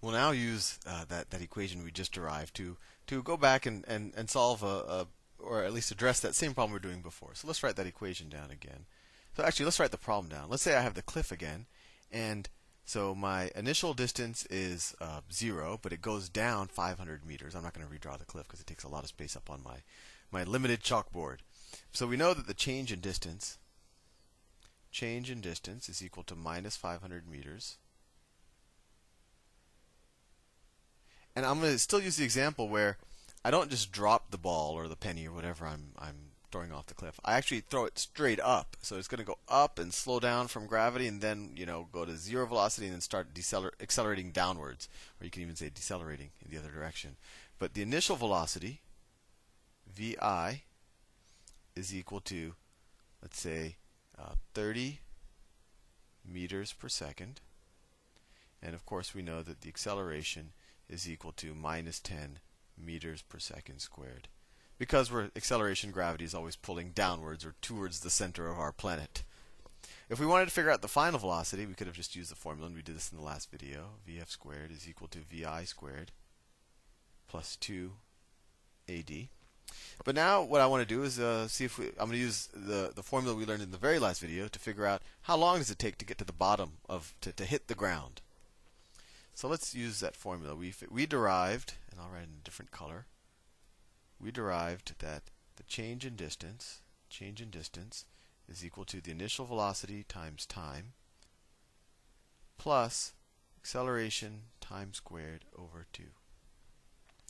We'll now use that equation we just derived to go back and solve or at least address that same problem we were doing before. So let's write that equation down again. So actually, let's write the problem down. Let's say I have the cliff again, and so my initial distance is 0, but it goes down 500 meters. I'm not going to redraw the cliff because it takes a lot of space up on my limited chalkboard. So we know that the change in distance is equal to minus 500 meters. And I'm going to still use the example where I don't just drop the ball or the penny or whatever I'm throwing off the cliff. I actually throw it straight up. So it's going to go up and slow down from gravity, and then go to 0 velocity and then start accelerating downwards, or you can even say decelerating in the other direction. But the initial velocity, vi, is equal to, let's say, 30 meters per second. And of course we know that the acceleration is equal to minus 10 meters per second squared. Because acceleration gravity is always pulling downwards or towards the center of our planet. If we wanted to figure out the final velocity, we could have just used the formula, and we did this in the last video. Vf squared is equal to vi squared plus 2ad. But now what I want to do is see if I'm going to use the formula we learned in the very last video to figure out how long does it take to get to the bottom to hit the ground. So let's use that formula. We derived, and I'll write in a different color. We derived that the change in distance is equal to the initial velocity times time plus acceleration times squared over 2.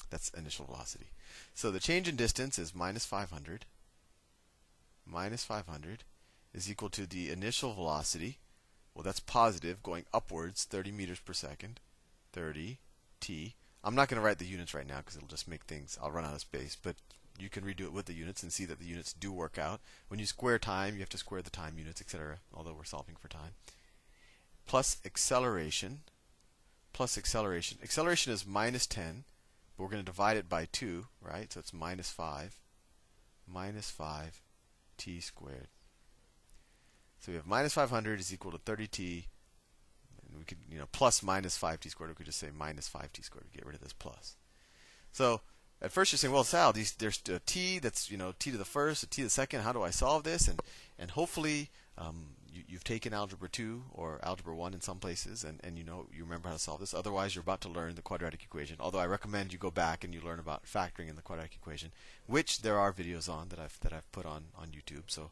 That's initial velocity. So the change in distance is minus 500. Minus 500 is equal to the initial velocity. Well, that's positive, going upwards 30 meters per second. 30 t. I'm not going to write the units right now because it'll just make things, I'll run out of space, but you can redo it with the units and see that the units do work out. When you square time, you have to square the time units, etc., although we're solving for time. Plus acceleration. Acceleration is minus 10, but we're going to divide it by 2, right? So it's minus 5 t squared. So we have minus 500 is equal to 30t. We could, plus minus 5t squared. We could just say minus 5t squared to get rid of this plus. So at first you're saying, well, Sal, there's a t that's t to the first, a t to the second. How do I solve this? And hopefully you've taken algebra 2 or algebra 1 in some places, and you remember how to solve this. Otherwise, you're about to learn the quadratic equation. Although I recommend you go back and you learn about factoring in the quadratic equation, which there are videos on that I've put on YouTube. So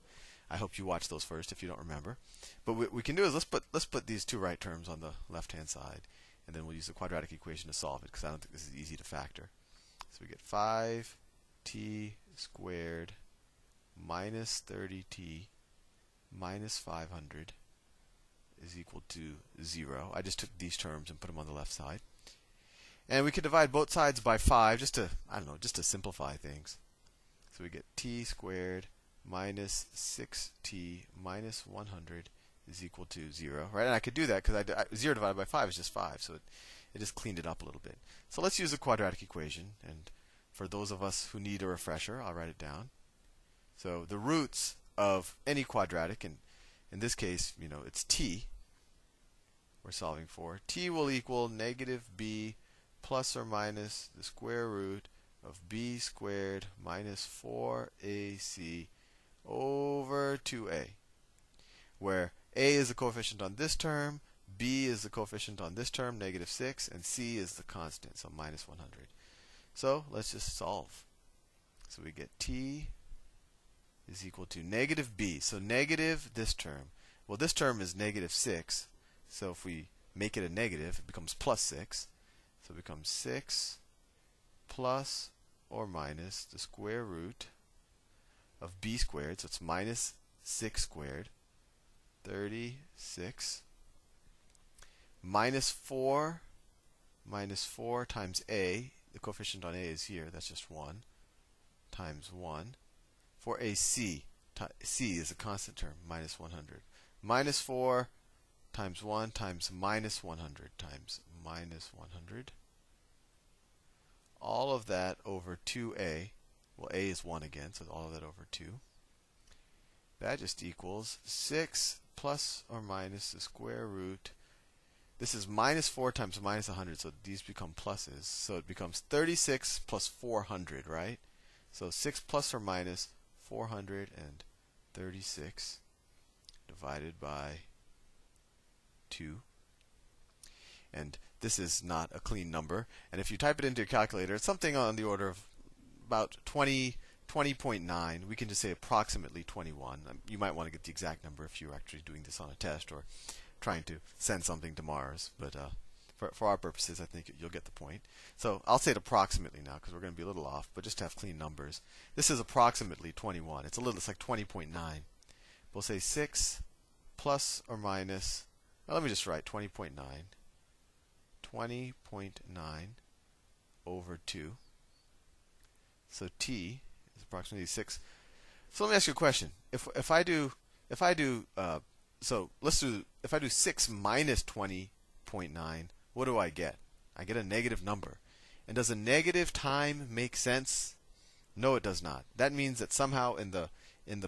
I hope you watch those first if you don't remember. But what we can do is let's put these two right terms on the left-hand side, and then we'll use the quadratic equation to solve it because I don't think this is easy to factor. So we get 5t squared minus 30t minus 500 is equal to 0. I just took these terms and put them on the left side. And we could divide both sides by 5 just to simplify things. So we get t squared minus 6t minus 100 is equal to 0, right? And I could do that because 0 divided by 5 is just 5, so it just cleaned it up a little bit. So let's use the quadratic equation, and for those of us who need a refresher, I'll write it down. So the roots of any quadratic, and in this case, it's t we're solving for. T will equal negative b plus or minus the square root of b squared minus 4ac over 2a, where a is the coefficient on this term, b is the coefficient on this term, negative 6, and c is the constant, so minus 100. So let's just solve. So we get t is equal to negative b. So negative this term. Well, this term is negative 6, so if we make it a negative, it becomes plus 6. So it becomes 6 plus or minus the square root of b squared, so it's minus 6 squared, 36, minus 4 times a, the coefficient on a is here, that's just 1, times 1, for a c, c is a constant term, minus 100, minus 4 times 1 times minus 100 times minus 100, all of that over 2a. Well, a is 1 again, so all of that over 2. That just equals 6 plus or minus the square root this is minus 4 times minus 100, so these become pluses. So it becomes 36 plus 400, right? So 6 plus or minus 436 divided by 2. And this is not a clean number. And if you type it into your calculator, it's something on the order of about 20.9. We can just say approximately 21. You might want to get the exact number if you're actually doing this on a test or trying to send something to Mars. But for our purposes, I think you'll get the point. So I'll say it approximately now because we're going to be a little off, but just to have clean numbers. This is approximately 21. It's like 20.9. We'll say 6 plus or minus, well, let me just write 20.9. 20.9 over 2. So t is approximately 6. So let me ask you a question. If I do 6 minus 20.9, what do I get? I get a negative number. And does a negative time make sense? No, it does not. That means that somehow in the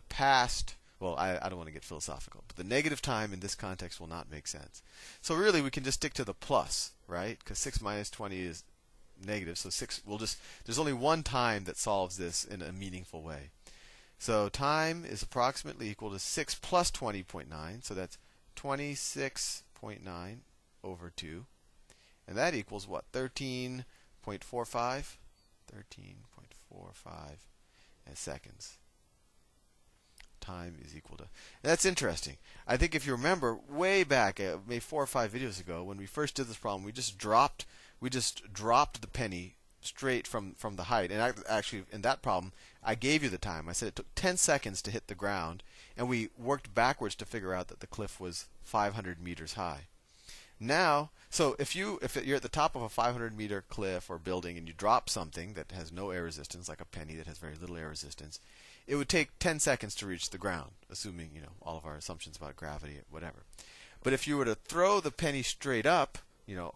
past, well, I don't want to get philosophical, but the negative time in this context will not make sense. So really, we can just stick to the plus, right? Because 6 minus 20 is negative, so 6. There's only one time that solves this in a meaningful way. So time is approximately equal to 6 plus 20.9, so that's 26.9 over 2. And that equals what? 13.45? 13.45 seconds. Time is equal to. And that's interesting. I think if you remember way back, maybe 4 or 5 videos ago, when we first did this problem, we just dropped the penny straight from the height. And actually, in that problem, I gave you the time. I said it took 10 seconds to hit the ground, and we worked backwards to figure out that the cliff was 500 meters high. Now, so if you're at the top of a 500-meter cliff or building and you drop something that has no air resistance, like a penny that has very little air resistance, it would take 10 seconds to reach the ground, assuming all of our assumptions about gravity, whatever. But if you were to throw the penny straight up,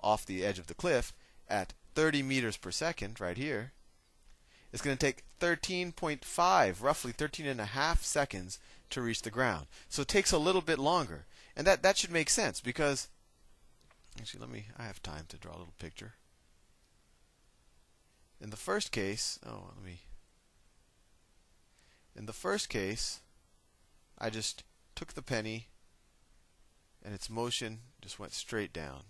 off the edge of the cliff at 30 meters per second, right here, it's going to take 13.5, roughly 13 and a half seconds to reach the ground. So it takes a little bit longer, and that should make sense because. Actually, I have time to draw a little picture. In the first case, I just took the penny and its motion just went straight down.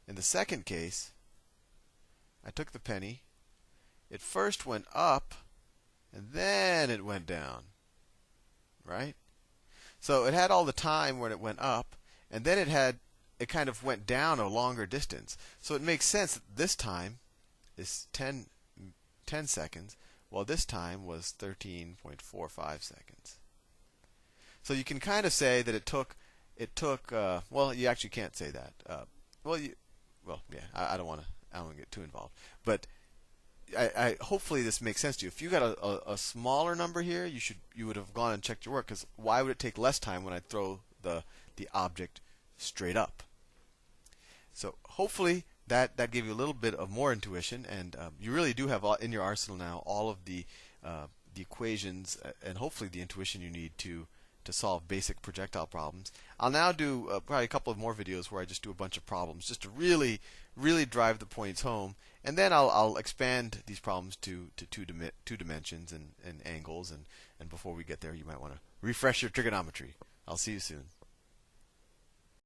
In the second case, I took the penny, it first went up and then it went down. Right? So it had all the time when it went up, and then it kind of went down a longer distance. So it makes sense that this time is 10 seconds, while this time was 13.45 seconds. So you can kind of say that it took well, you actually can't say that. I don't want to get too involved. But I hopefully this makes sense to you. If you got a smaller number here, you would have gone and checked your work, because why would it take less time when I throw the object straight up? So hopefully that gave you a little bit of more intuition, and you really do have in your arsenal now all of the equations and hopefully the intuition you need to solve basic projectile problems. I'll now do probably a couple of more videos where I just do a bunch of problems just to really drive the points home, and then I'll expand these problems to two dimensions and angles, and before we get there, you might want to refresh your trigonometry. I'll see you soon.